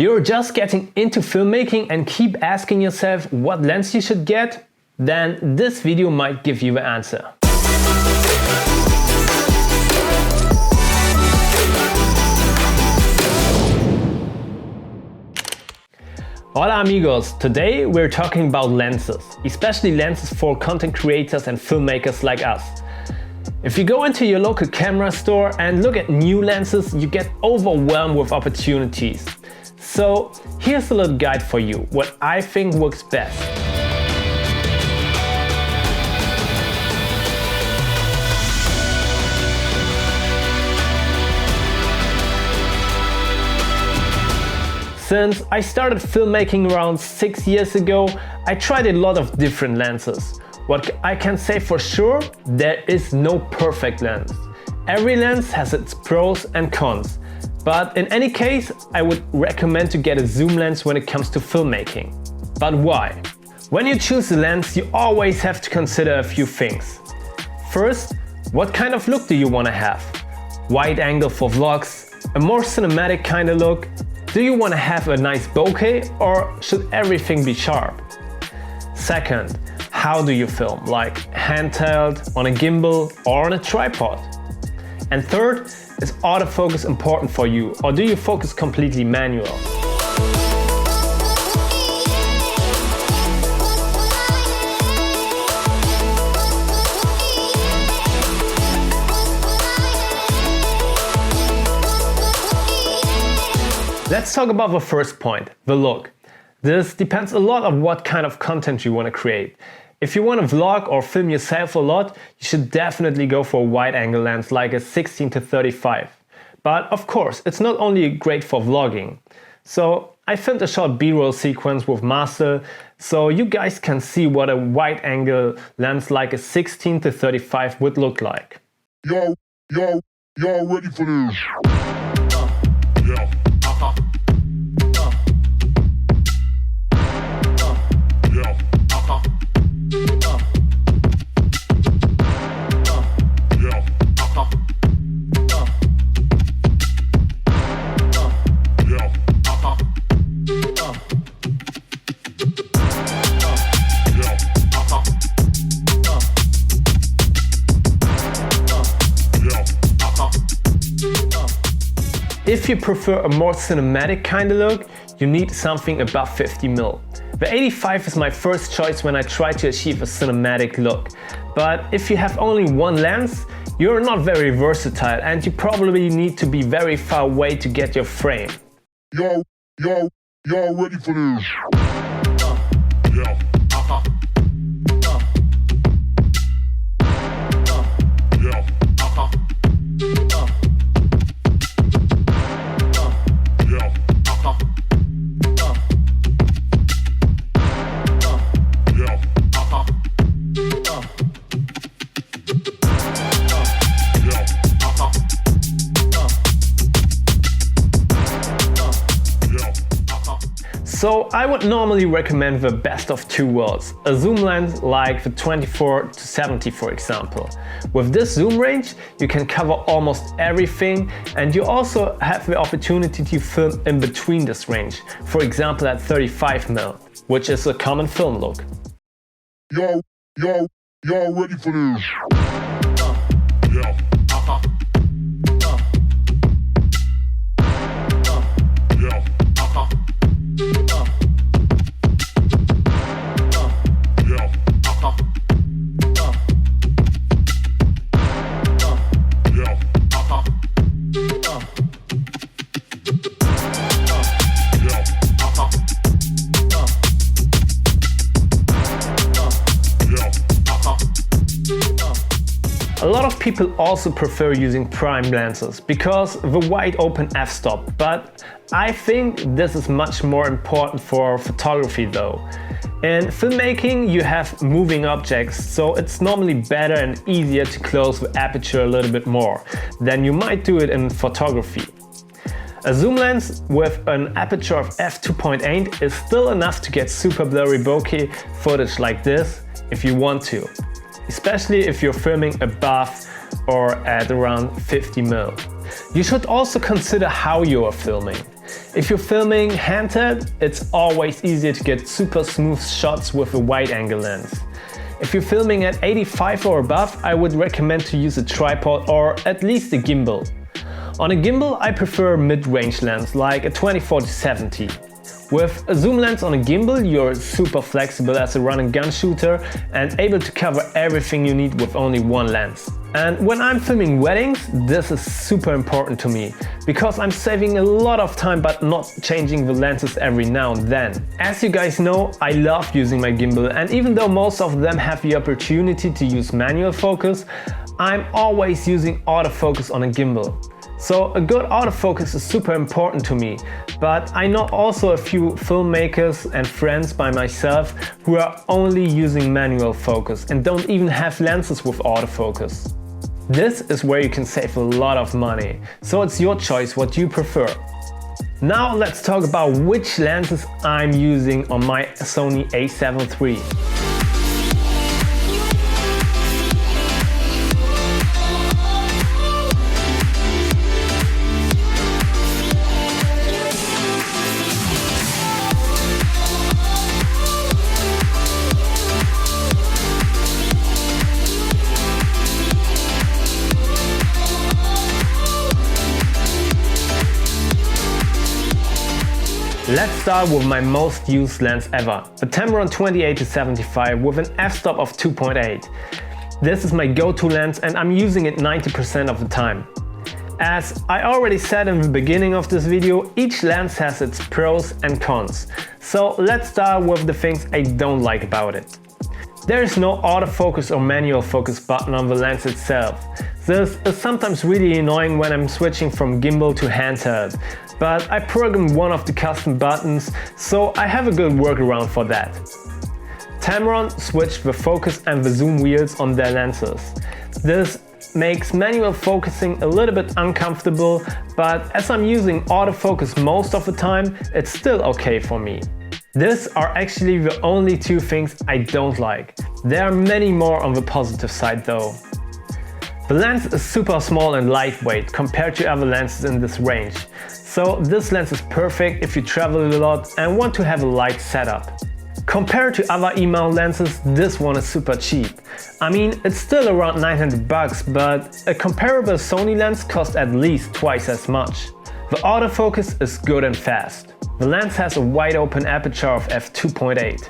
You're just getting into filmmaking and keep asking yourself what lens you should get? Then this video might give you the answer. Hola amigos, today we're talking about lenses, especially lenses for content creators and filmmakers like us. If you go into your local camera store and look at new lenses, you get overwhelmed with opportunities. So here's a little guide for you, what I think works best. Since I started filmmaking around 6 years ago, I tried a lot of different lenses. What I can say for sure, there is no perfect lens. Every lens has its pros and cons. But in any case, I would recommend to get a zoom lens when it comes to filmmaking. But why? When you choose a lens, you always have to consider a few things. First, what kind of look do you want to have? Wide angle for vlogs? A more cinematic kind of look? Do you want to have a nice bokeh, or should everything be sharp? Second, how do you film? Like handheld, on a gimbal, or on a tripod? And third, is autofocus important for you, or do you focus completely manual? Let's talk about the first point, the look. This depends a lot on what kind of content you want to create. If you want to vlog or film yourself a lot, you should definitely go for a wide angle lens like a 16-35. But of course, it's not only great for vlogging. So I filmed a short B-roll sequence with Marcel, so you guys can see what a wide angle lens like a 16-35 would look like. Y'all ready for this? If you prefer a more cinematic kind of look, you need something above 50mm. The 85 is my first choice when I try to achieve a cinematic look. But if you have only one lens, you're not very versatile and you probably need to be very far away to get your frame. Y'all ready for this? So I would normally recommend the best of two worlds, a zoom lens like the 24-70 for example. With this zoom range you can cover almost everything, and you also have the opportunity to film in between this range, for example at 35mm, which is a common film look. Y'all ready for this? A lot of people also prefer using prime lenses because the wide open f-stop, but I think this is much more important for photography though. In filmmaking you have moving objects, so it's normally better and easier to close the aperture a little bit more than you might do it in photography. A zoom lens with an aperture of f2.8 is still enough to get super blurry bokeh footage like this if you want to, especially if you're filming above or at around 50mm. You should also consider how you are filming. If you're filming handheld, it's always easier to get super smooth shots with a wide-angle lens. If you're filming at 85 or above, I would recommend to use a tripod or at least a gimbal. On a gimbal, I prefer a mid-range lens like a 24-70. With a zoom lens on a gimbal, you're super flexible as a run-and-gun shooter and able to cover everything you need with only one lens. And when I'm filming weddings, this is super important to me, because I'm saving a lot of time but not changing the lenses every now and then. As you guys know, I love using my gimbal, and even though most of them have the opportunity to use manual focus, I'm always using autofocus on a gimbal. So a good autofocus is super important to me, but I know also a few filmmakers and friends by myself who are only using manual focus and don't even have lenses with autofocus. This is where you can save a lot of money, so it's your choice what you prefer. Now let's talk about which lenses I'm using on my Sony a7 III. Let's start with my most used lens ever, the Tamron 28-75 with an f-stop of 2.8. This is my go-to lens and I'm using it 90% of the time. As I already said in the beginning of this video, each lens has its pros and cons. So let's start with the things I don't like about it. There is no autofocus or manual focus button on the lens itself. This is sometimes really annoying when I'm switching from gimbal to handheld, but I programmed one of the custom buttons, so I have a good workaround for that. Tamron switched the focus and the zoom wheels on their lenses. This makes manual focusing a little bit uncomfortable, but as I'm using autofocus most of the time, it's still okay for me. These are actually the only two things I don't like. There are many more on the positive side though. The lens is super small and lightweight compared to other lenses in this range. So this lens is perfect if you travel a lot and want to have a light setup. Compared to other E-mount lenses, this one is super cheap. I mean, it's still around 900 bucks, but a comparable Sony lens costs at least twice as much. The autofocus is good and fast. The lens has a wide open aperture of f2.8.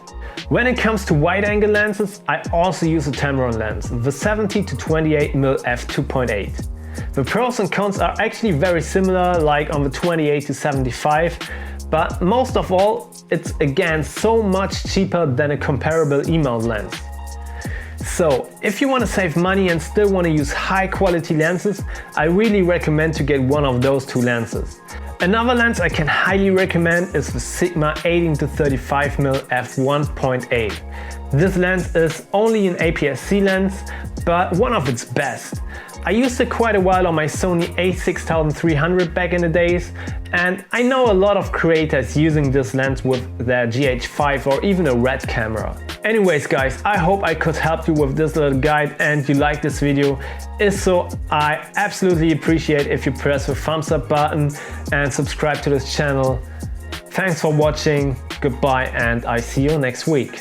When it comes to wide-angle lenses, I also use a Tamron lens, the 70-28mm f2.8. The pros and cons are actually very similar, like on the 28-75, but most of all, it's again so much cheaper than a comparable E-mount lens. So, if you want to save money and still want to use high-quality lenses, I really recommend to get one of those two lenses. Another lens I can highly recommend is the Sigma 18-35mm f1.8. This lens is only an APS-C lens, but one of its best. I used it quite a while on my Sony a6300 back in the days, and I know a lot of creators using this lens with their GH5 or even a RED camera. Anyways guys, I hope I could help you with this little guide and you like this video. If so, I absolutely appreciate if you press the thumbs up button and subscribe to this channel. Thanks for watching, goodbye, and I see you next week.